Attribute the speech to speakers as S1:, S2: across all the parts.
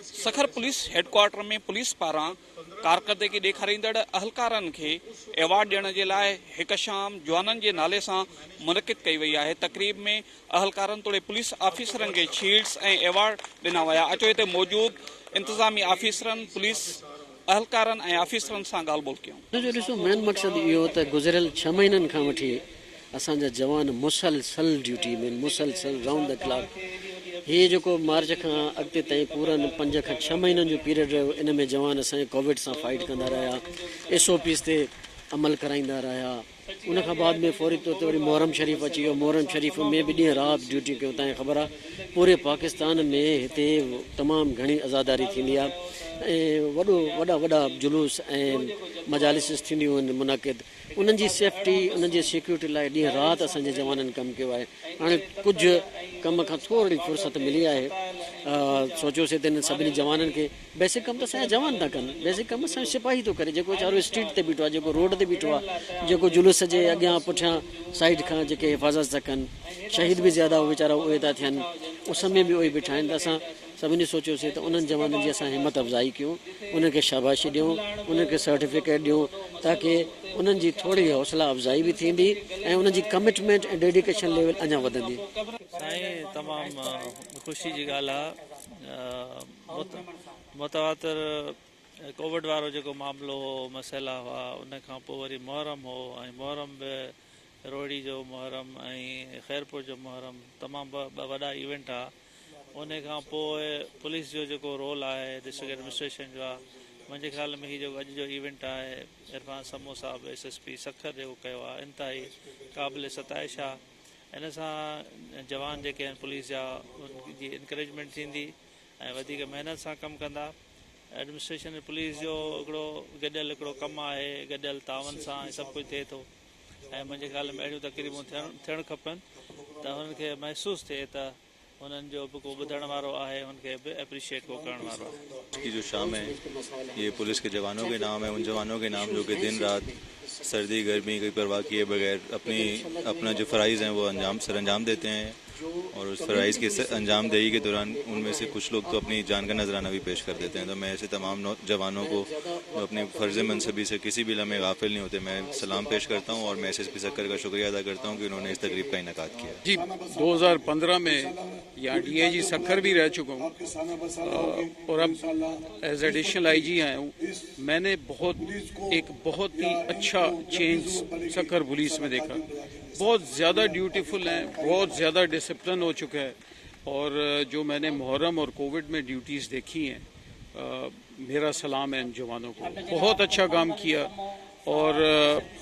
S1: Sukkur police headquarter में police पारां कारकर्दगी ॾेखारींदड़ अहलकारनि खे एवॉर्ड ॾियण जे लाइ हिकु शाम जवाननि जे नाले सां मुनक़िद कई वई आहे। तक़रीब में अहलकारनि तोड़े पुलिस ऑफिसरनि खे शील्ड्स ऐं एवॉर्ड ॾिना विया। अचो हिते मौजूद इंतज़ामी ऑफिसरनि पुलिस अहलकारनि ऐं ऑफिसरनि सां ॻाल्हि ॿोल कयूं।
S2: ॾिसो मेन मक़सदु इहो त गुज़िरियल 6 महीननि खां वठी असांजा जवान मुसलसल ड्यूटी में मुसलसल राउंड द क्लॉक ये जो मार्च का अॻिते ताईं पूरनि 5 खां 6 महीननि जो पीरियड रहियो। इन में जवान असांजे कोविड सां फाइट कंदा रहिया, SOPs ते अमल कराईंदा रहिया। उन खां बाद में फौरी तौर ते वरी मुहर्रम शरीफ़ अची वियो। मुहर्रम शरीफ़ में बि ॾींहुं राति ड्यूटी कयूं। तव्हांखे ख़बर आहे पूरे पाकिस्तान में हिते तमामु घणी आज़ादारी थींदी आहे ऐं वॾा जुलूस ऐं मजालिस थींदियूं आहिनि मुनक़िद। उन्हनि जी सेफ्टी उन्हनि जी सिक्योरिटी लाइ ॾींहुं राति असांजे जवाननि कमु कयो आहे। हाणे कुझु कम खां थोरी फुर्सत मिली आहे। सोचियोसीं त हिन सभिनी जवाननि खे बेसिक कमु त असांजा जवान था कनि, बेसिक कमु असांजो सिपाही थो करे, जेको वीचारो स्ट्रीट ते बीठो आहे, जेको रोड ते बीठो आहे, जेको जुलूस जे अॻियां पुठियां साइड खां जेके हिफ़ाज़त था कनि। शहीद बि ज़्यादा वीचारा उहे था थियनि, उस में बि उहे बीठा आहिनि। त असां सभिनी सोचियोसीं त उन्हनि जवाननि जी असां हिमत अफ़ज़ाई कयूं, उनखे शाबाशी ॾियूं, उनखे सर्टिफिकेट ॾियूं, ताकी उन्हनि जी थोरी हौसला अफ़ज़ाई बि थींदी ऐं उन्हनि जी कमिटमेंट ऐं डेडिकेशन लेवल अञा वधंदी।
S3: साईं तमामु ख़ुशी जी ॻाल्हि आहे। मुतवातिर कोविड वारो जेको मामिलो हो, मसइला हुआ, उन खां पोइ वरी मुहर्रम हो ऐं मुहर्रम बि रोहिड़ी जो मुहर्रम ऐं ख़ैरपुर जो मुहर्रम तमामु ॿ वॾा इवेंट आहे। उन खां पोइ पुलिस जो जेको रोल आहे डिस्ट्रिक्ट एडमिनिस्ट्रेशन जो आहे। मुंहिंजे ख़्याल में हीउ जेको अॼु जो इवेंट आहे इरफान समो साहब SSP सखर जेको कयो आहे, इंतिहाई क़ाबिल सताइश आहे। इन सां जवान जेके आहिनि पुलिस जा उनजी इंकरेजमेंट थींदी ऐं वधीक महिनत सां कमु कंदा। एडमिनिस्ट्रेशन पुलिस जो हिकिड़ो गॾियल हिकिड़ो कमु आहे, गॾियल तावन सां सभु कुझु थिए थो ऐं मुंहिंजे ख़्याल में अहिड़ियूं तक़रीबूं थियणु खपनि त हुननि खे महसूसु थिए त उन्हनि जो बि को ॿुधण वारो आहे, उनखे बि एप्रिशिएट को करण वारो आहे।
S4: की जो शाम है ये पुलिस के जवानों के नाम है, उन जवानों के नाम जो कि दिन रात सर्दी गर्मी की परवाह किए बगैर अपना जो फ़राइज़ हैं वो सर अंजाम देते हैं और उस फ़राइज़ के अंजाम दही के दौरान उनमें से कुछ लोग तो अपनी जान का नजराना भी पेश कर देते हैं। तो मैं ऐसे तमाम जवानों को जो अपने फ़र्ज़ मनसबी से किसी भी लम्हे गाफिल नहीं होते, मैं सलाम पेश करता हूँ और मैं SSP सक्कर का शुक्रिया अदा करता हूँ कि उन्होंने इस तकरीब का इनेकाद किया।
S5: जी 2015 में यहाँ DIG सक्कर भी रह चुका हूँ और अब एज एडिशनल IG आया हूँ। मैंने एक बहुत ही अच्छा चेंज सक्कर पुलिस में देखा। बहुत ज़्यादा ड्यूटीफुल हैं, बहुत ज़्यादा डिसिप्लिन हो चुका है और जो मैंने मुहर्रम और कोविड में ड्यूटीज़ देखी हैं, मेरा सलाम है इन जवानों को। बहुत अच्छा काम किया और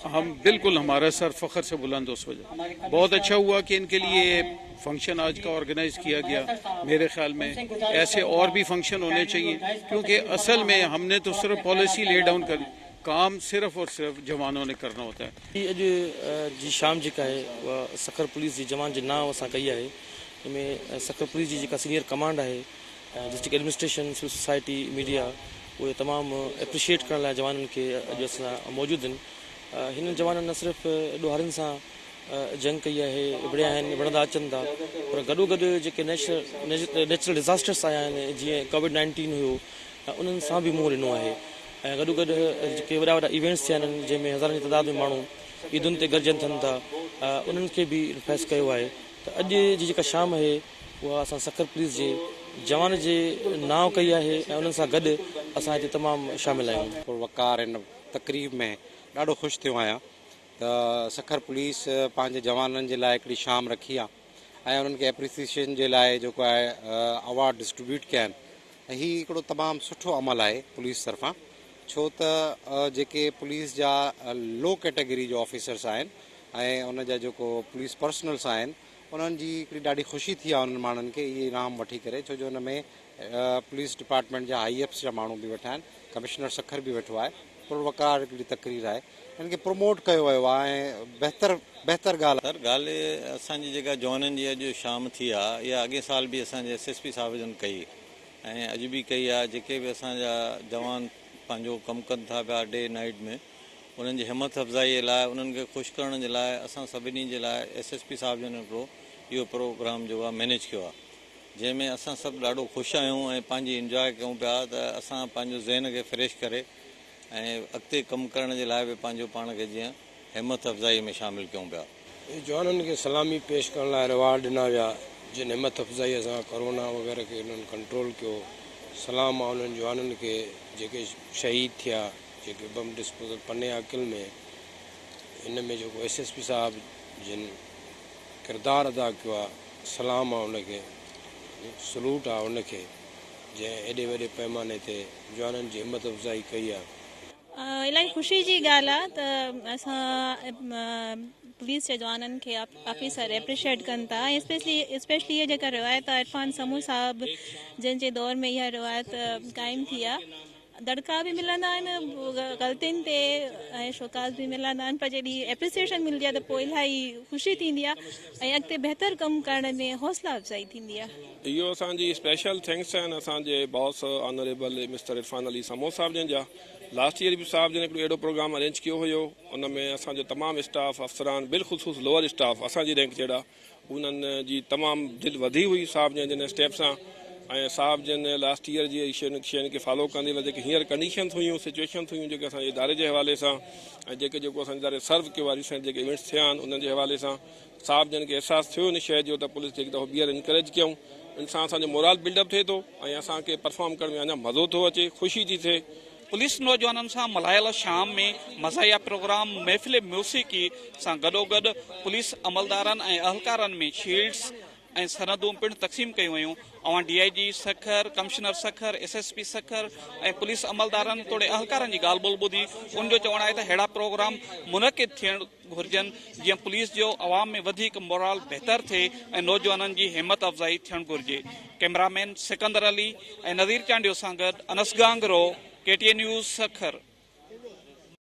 S5: हम बिल्कुल हमारा सर फ़ख्र से बुलंद उस वजह। बहुत अच्छा हुआ कि इनके लिए फंक्शन आज का ऑर्गेनाइज किया गया। मेरे ख्याल में ऐसे और भी फंक्शन होने चाहिए क्योंकि असल में हमने तो सिर्फ पॉलिसी ले डाउन कर, काम सिर्फ और सिर्फ जवानों ने करना होता है।
S6: अॼु जी शाम जेका आहे उहा सखर पुलिस जी जवान जे नाम असां कई आहे। इनमें सखर पुलिस जी जेका सीनियर कमांड आहे, district administration, civil society, media, उहे तमामु एप्रिशिएट करण लाइ जवाननि खे अॼु असां मौजूदु आहिनि। हिन जवाननि न सिर्फ़ु ॾोहारियुनि सां जंग कई आहे, विड़िया आहिनि, विढ़ंदा अचनि था, पर गॾोगॾु जेके नेचुरल डिज़ास्टर्स आया आहिनि जीअं COVID-19 हुयो, उन्हनि सां बि मुंहुं ॾिनो आहे ऐं गॾोगॾु जेके वॾा इवेंट्स थिया आहिनि जंहिंमें हज़ारनि जी तइदाद में माण्हू ईदुनि ते गॾिजनि थियनि था, उन्हनि खे बि रिक्वेस्ट कयो आहे त अॼु जी जेका शाम आहे उहा असां सखर पुलिस जे जवान जे नाव कई आहे ऐं उन्हनि सां गॾु असां हिते तमामु शामिल आहियूं।
S7: वक़ार हिन तक़रीब में ॾाढो ख़ुशि थियो आहियां त सखर पुलिस पंहिंजे जवाननि जे लाइ हिकिड़ी शाम रखी आहे ऐं उन्हनि खे एप्रिसिएशन जे लाइ जेको आहे अवार्ड डिस्ट्रीब्यूट कया आहिनि। हीउ हिकिड़ो तमामु सुठो अमल आहे पुलिस तरफ़ां, छो त जेके पुलिस जा लो कैटेगरी जो ऑफिसर्स आहिनि ऐं उन जा जेको पुलिस पर्सनल्स आहिनि, उन्हनि जी हिकिड़ी ॾाढी ख़ुशी थी आहे उन्हनि माण्हुनि खे इहे इनाम वठी करे, छो जो हुन में पुलिस डिपार्टमेंट जा IAFs जा माण्हू बि वेठा आहिनि, कमिश्नर सखर बि वेठो आहे, पुरवकार हिकिड़ी तकरीर आहे, हिन खे प्रमोट कयो वियो आहे ऐं बहितर
S4: ॻाल्हि असांजी जेका जवाननि जी अॼु शाम थी आहे इहा अॻे साल बि असांजे SSP साहिब जन कई ऐं अॼु बि कई आहे। जेके बि असांजा जवान पंहिंजो कमु कनि था पिया डे नाइट में, उन्हनि जी हिमत अफ़ज़ाईअ लाइ, उन्हनि खे ख़ुशि करण जे लाइ असां सभिनी जे लाइ SSP साहिब जन हिकिड़ो इहो प्रोग्राम जो आहे मैनेज कयो आहे जंहिंमें असां सभु ॾाढो ख़ुशि आहियूं ऐं पंहिंजी इंजॉय कयूं पिया त असां पंहिंजो ज़हन खे फ्रेश करे ऐं अॻिते कमु करण जे लाइ बि पंहिंजो पाण खे जीअं हिमत अफ़ज़ाई में शामिलु कयूं पिया।
S8: जवाननि खे सलामी पेश करण लाइ रिवार्ड ॾिना विया, जिन हिमत अफ़ज़ाई सां कोरोना वग़ैरह खे उन्हनि कंट्रोल कयो। सलाम आहे उन्हनि जवाननि खे जेके शहीद थिया, जेके बम डिस्पोजल पने अकिल में, इन में जेको SSP साहिबु जिन किरदारु अदा कयो आहे, सलाम आहे उनखे, सलूट आहे उनखे जंहिं एॾे वॾे पैमाने ते जवाननि जी हिमत अफ़ज़ाई कई आहे।
S9: इलाही ख़ुशी जी ॻाल्हि आहे त असां पुलिस जे जवाननि खे ऑफिसर एप्रिशिएट कनि था। स्पेशली इहा जेका रिवायत आहे इरफान समूह साहिबु जिन जे दौर में इहा रिवायत क़ाइमु थी आहे, दड़का बि मिलंदा आहिनि ग़लतियुनि ते ऐं शोकास बि मिलंदा आहिनि, पर जॾहिं एप्रिसिएशन मिलंदी आहे त पोइ इलाही ख़ुशी थींदी आहे ऐं अॻिते बहितर कमु करण में हौसला अफ़ज़ाई थींदी आहे।
S10: इहो असांजी स्पेशल थैंक्स आहिनि असांजे boss honourable mister Irfan Ali समो साहिब जन जा। लास्ट ईयर बि साहिब जन हिकिड़ो अहिड़ो प्रोग्राम अरेंज कयो हुयो, उन में असांजो तमामु स्टाफ अफ़सरान बिलख़ुसूस लोअर स्टाफ असांजी रैंक जहिड़ा, उन्हनि जी तमामु दिलि वधी हुई साहिब जन स्टेप सां। ऐं साहिब जन लास्ट ईयर जी शयुनि खे फॉलो कंदे जेके हींअर कंडीशन हुयूं, सिचुएशन हुयूं जेके असांजे इदारे जे हवाले सां ऐं जेको असांजे इदारे सर्व कयो आहे, रिसेंट जेके इवेंट्स थिया आहिनि उन्हनि जे हवाले सां साहिब जन खे अहसासु थियो इन शइ जो त पुलिस खे हिकु दफ़ो ॿीहर इनकरेज कयूं, इन सां असांजो मोरल बिल्डअप थिए थो ऐं असांखे परफॉर्म करण में अञा मज़ो थो अचे, ख़ुशी थी थिए।
S1: पुलिस नौजवाननि सां मल्हायल शाम में मज़ाहिया प्रोग्राम महफ़िल मौसीक़ी सां गॾोगॾु पुलिस अमलदारनि ऐं अहलकारनि में शील्ड्स ऐं सनदूं पिणु तक़सीम कयूं वयूं। DIG Sukkur, commissioner Sukkur, SSP Sukkur ऐं पुलिस अमलदारनि तोड़े अहलकारनि जी ॻाल्हि ॿोल ॿुधी उनजो चवणु आहे त अहिड़ा प्रोग्राम मुनक़िद थियणु घुरिजनि जीअं पुलिस जो अवाम में वधीक मोरल बहितर थिए ऐं नौजवाननि जी हिमत अफ़ज़ाई थियणु घुरिजे। कैमरामैन सिकंदर अली ऐं नज़ीर चांडियो सां गॾु अनस गांगरो, KTN न्यूज़ सखर।